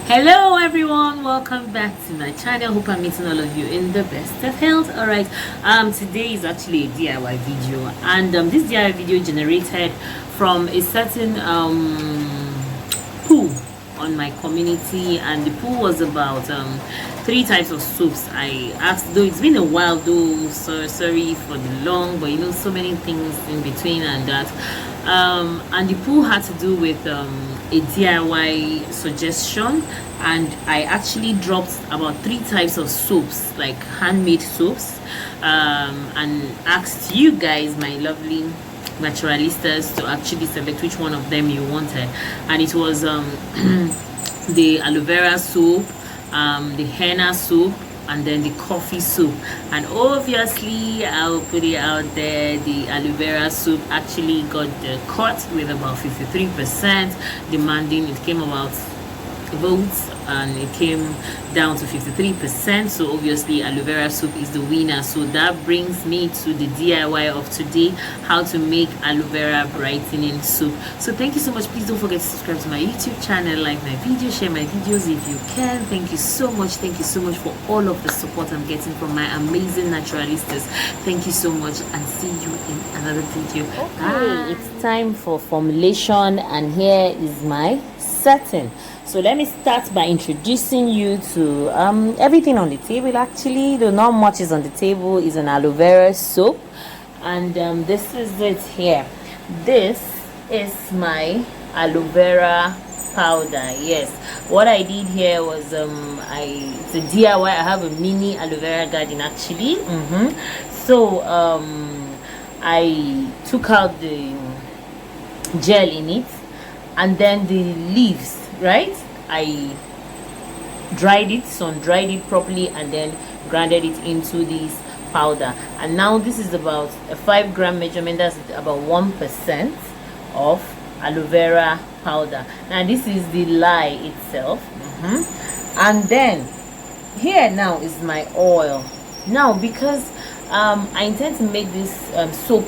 Hello everyone, welcome back to my channel. Hope I'm meeting all of you in the best of health. All right, today is actually a DIY video, and this DIY video generated from a certain poll on my community, and the poll was about 3 types of soaps. I asked, though it's been a while, though, so sorry for the long, but you know, so many things in between and that. And the pool had to do with a DIY suggestion, and I actually dropped about 3 types of soaps, like handmade soaps, and asked you guys, my lovely naturalistas, to actually select which one of them you wanted. And it was the aloe vera soap, the henna soap, and then the coffee soup. And obviously I'll put it out there, the aloe vera soup actually got the cut with about 53% demanding. It came about votes and it came down to 53%, so obviously aloe vera soup is the winner. So that brings me to the DIY of today, how to make aloe vera brightening soup. So thank you so much. Please don't forget to subscribe to my YouTube channel, like my video, share my videos if you can. Thank you so much for all of the support I'm getting from my amazing naturalistas. Thank you so much, and see you in another video. Okay, it's time for formulation, and here is my setting. So let me start by introducing you to everything on the table. Actually, though not much is on the table, is an aloe vera soap, and this is it here. This is my aloe vera powder. Yes, what I did here was it's a DIY. I have a mini aloe vera garden actually. So I took out the gel in it, and then the leaves, right? I dried it, sun dried it properly, and then grinded it into this powder. And now this is about a 5-gram measurement. That's about 1% of aloe vera powder. Now this is the lye itself. And then here now is my oil. Now because I intend to make this soap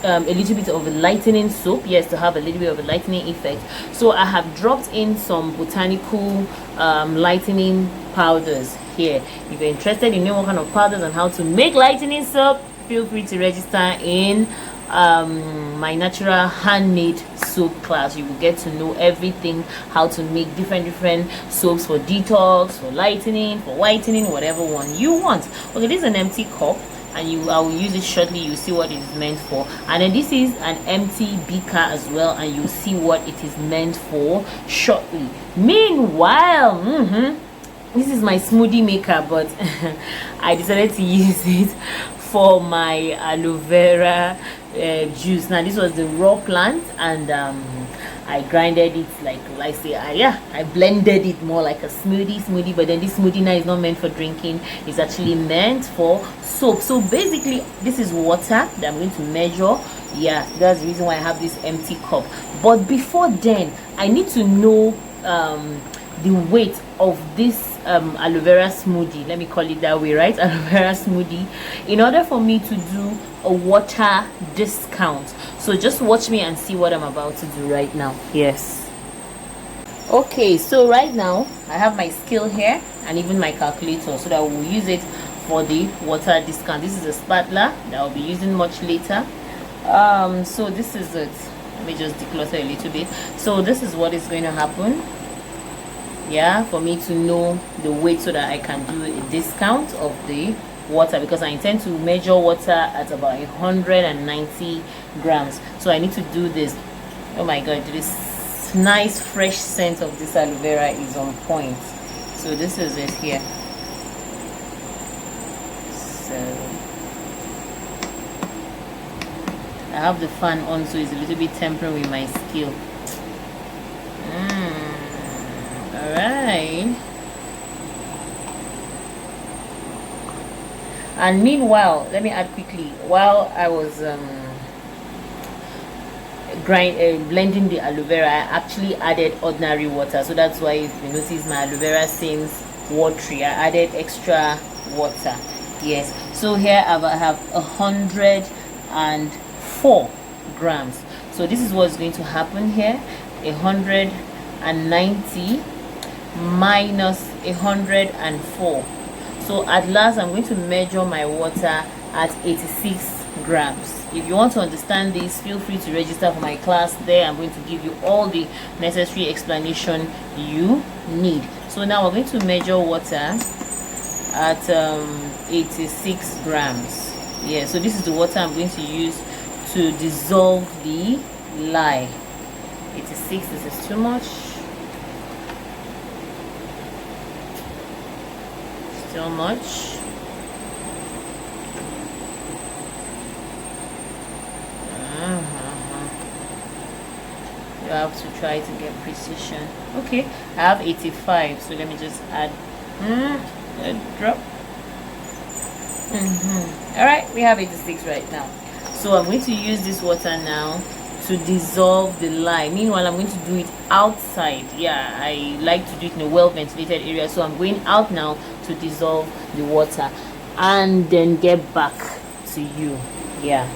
a little bit of a lightening soap, yes, to have a little bit of a lightening effect, so I have dropped in some botanical lightening powders here. If you're interested in knowing what kind of powders and how to make lightening soap, feel free to register in my natural handmade soap class. You will get to know everything, how to make different soaps for detox, for lightening, for whitening, whatever one you want. Okay, this is an empty cup, and I will use it shortly. You see what it is meant for. And then this is an empty beaker as well, and you'll see what it is meant for shortly. Meanwhile, this is my smoothie maker, but I decided to use it for my aloe vera juice. Now this was the raw plant, and I grinded it like I say, I blended it more like a smoothie. But then this smoothie now is not meant for drinking, it's actually meant for soap. So basically this is water that I'm going to measure. Yeah, that's the reason why I have this empty cup. But before then, I need to know the weight of this aloe vera smoothie, let me call it that way, right? Aloe vera smoothie, in order for me to do a water discount. So just watch me and see what I'm about to do right now. Yes. Okay, so right now I have my scale here and even my calculator, so that we'll use it for the water discount. This is a spatula that I'll be using much later. So this is it. Let me just declutter a little bit. So this is what is going to happen, yeah, for me to know the weight, so that I can do a discount of the water, because I intend to measure water at about 190 grams. So I need to do this. Oh my god, this nice fresh scent of this aloe vera is on point. So this is it here. So I have the fan on, so it's a little bit tempering with my scale. Alright. And meanwhile, let me add quickly, while I was blending the aloe vera, I actually added ordinary water. So that's why if you notice my aloe vera seems watery, I added extra water. Yes, so here I have 104 grams. So this is what's going to happen here. 190 minus 104. So at last I'm going to measure my water at 86 grams. If you want to understand this, feel free to register for my class. There I'm going to give you all the necessary explanation you need. So now we're going to measure water at 86 grams. Yeah, so this is the water I'm going to use to dissolve the lye. 86, this is too much. Still much. You have to try to get precision. Okay, I have 85, so let me just add a drop. All right, we have 86 right now. So I'm going to use this water now to dissolve the lye. Meanwhile, I'm going to do it outside. Yeah, I like to do it in a well ventilated area, so I'm going out now to dissolve the water and then get back to you. Yeah.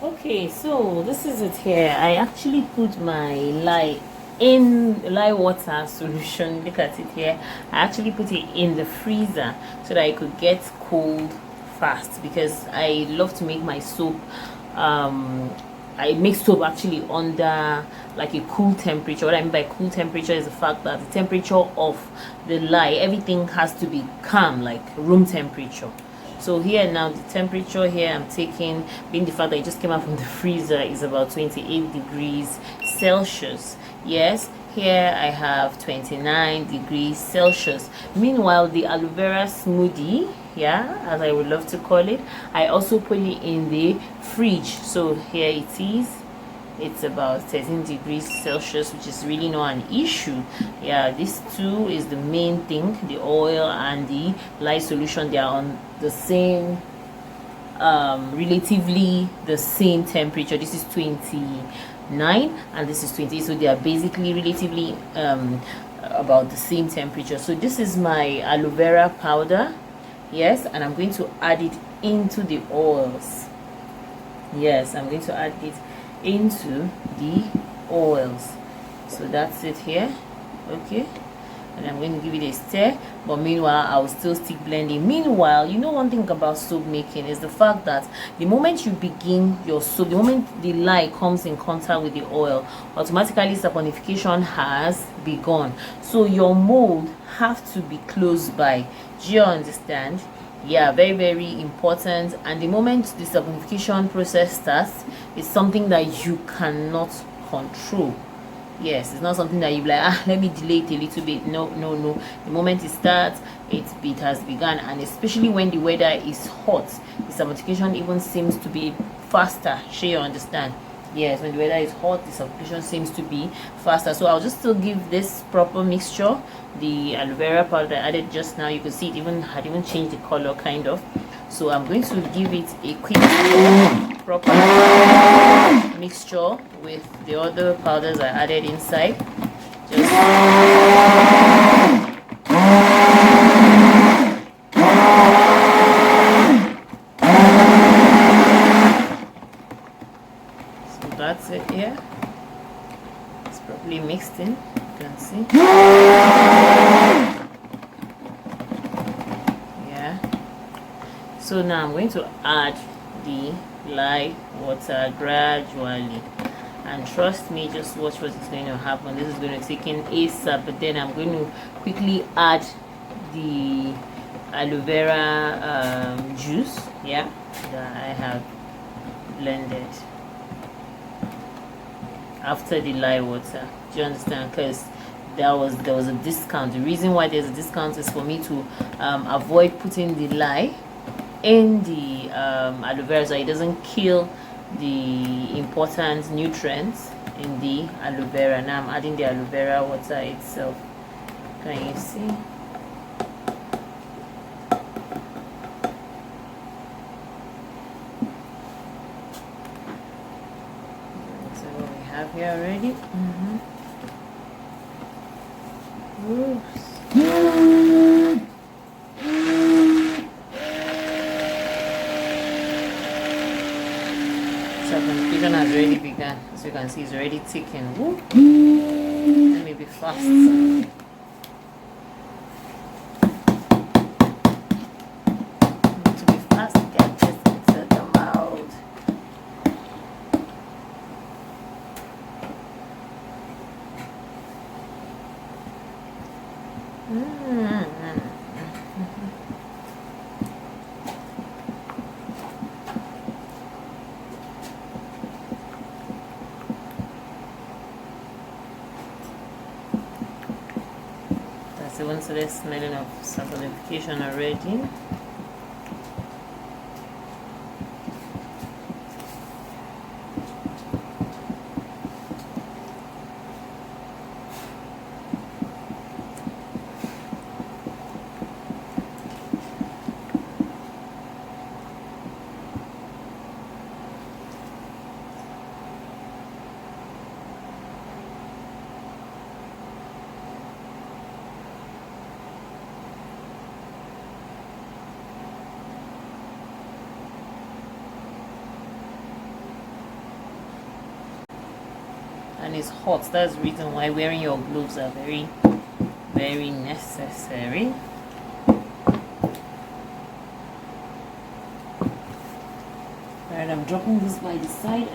Okay, so this is it here. I actually put my lye in lye water solution. Look at it here. I actually put it in the freezer so that it could get cold fast, because I love to make my soap. I make soap actually under like a cool temperature. What I mean by cool temperature is the fact that the temperature of the lye, everything has to be calm, like room temperature. So here now, the temperature here I'm taking, being the fact that it just came out from the freezer, is about 28 degrees Celsius. Yes, here I have 29 degrees Celsius. Meanwhile, the aloe vera smoothie, yeah, as I would love to call it, I also put it in the fridge. So here it is. It's about 13 degrees Celsius, which is really not an issue. Yeah, this two is the main thing. The oil and the lye solution, they are on the same relatively the same temperature. This is 29 and this is 20, so they are basically relatively about the same temperature. So this is my aloe vera powder. Yes, and I'm going to add it into the oils. Yes, I'm going to add it into the oils. So that's it here. Okay, and I'm going to give it a stir, but meanwhile I will still stick blending. Meanwhile, you know, one thing about soap making is the fact that the moment you begin your soap, the moment the lye comes in contact with the oil, automatically saponification has begun. So your mold have to be close by. Do you understand? Yeah, very very important. And the moment the saponification process starts, it's something that you cannot control. Yes, it's not something that you like, let me delay it a little bit. No, no, no. The moment it starts, it has begun. And especially when the weather is hot, the saponification even seems to be faster. Sure, you understand? Yes, when the weather is hot, the saponification seems to be faster. So I'll just still give this proper mixture. The aloe vera powder I added just now, you can see it had even changed the color kind of. So I'm going to give it a quick proper mixture with the other powders I added inside. Just so that's it here. It's properly mixed in, you can see. Yeah. So now I'm going to add the lye water gradually, and trust me, just watch what is going to happen. This is going to take in ASAP, but then I'm going to quickly add the aloe vera juice, yeah, that I have blended after the lye water. Do you understand? Because there was a discount. The reason why there's a discount is for me to avoid putting the lye in the aloe vera so it doesn't kill the important nutrients in the aloe vera. Now I'm adding the aloe vera water itself. Can you see? So what we have here already. Oops. Saponification has already begun. As you can see, it's already ticking. Woo. Let me be fast. That's even so they're smelling of saponification already. And it's hot. That's the reason why wearing your gloves are very, very necessary. Alright, I'm dropping this by the side.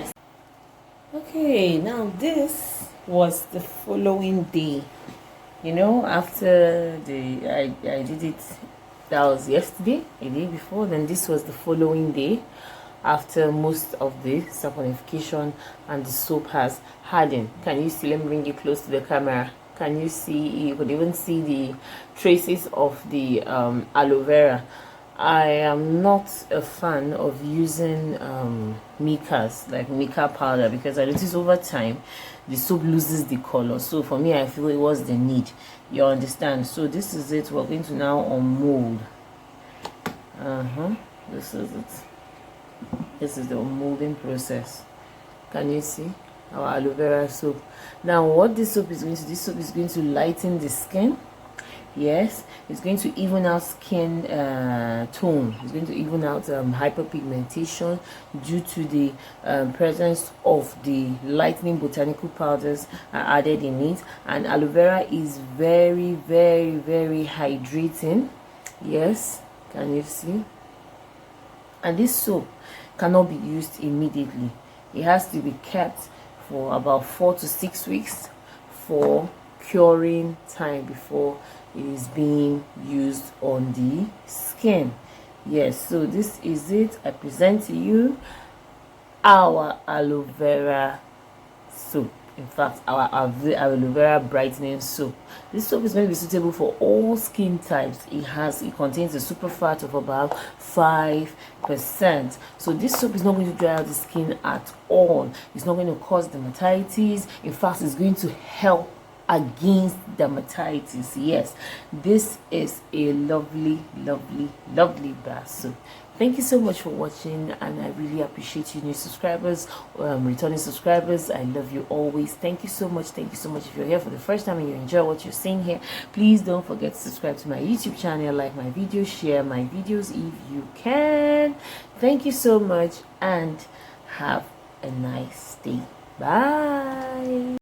Okay, now this was the following day. You know, after I did it, that was yesterday, a day before. Then this was the following day, after most of the saponification and the soap has hardened. Can you see? Let me bring you close to the camera. Can you see? You could even see the traces of the aloe vera. I am not a fan of using micas, like mica powder, because I notice over time the soap loses the color. So for me, I feel it was the need. You understand? So this is it. We're going to now unmold. This is it. This is the unmolding process. Can you see our aloe vera soap? Now what this soap is going to do, this soap is going to lighten the skin. Yes, it's going to even out skin tone. It's going to even out hyperpigmentation due to the presence of the lightening botanical powders added in it. And aloe vera is very, very, very hydrating. Yes, can you see? And this soap cannot be used immediately. It has to be kept for about 4 to 6 weeks for curing time before it is being used on the skin. Yes, so this is it. I present to you our aloe vera soap. In fact, our aloe vera brightening soap. This soap is going to be suitable for all skin types. It contains a super fat of about 5%. So this soap is not going to dry out the skin at all. It's not going to cause dermatitis. In fact, it's going to help against dermatitis. Yes, this is a lovely, lovely, lovely bar soap. Thank you so much for watching, and I really appreciate you new subscribers, returning subscribers. I love you always. Thank you so much. Thank you so much. If you're here for the first time and you enjoy what you're seeing here, please don't forget to subscribe to my YouTube channel, like my videos, share my videos if you can. Thank you so much, and have a nice day. Bye.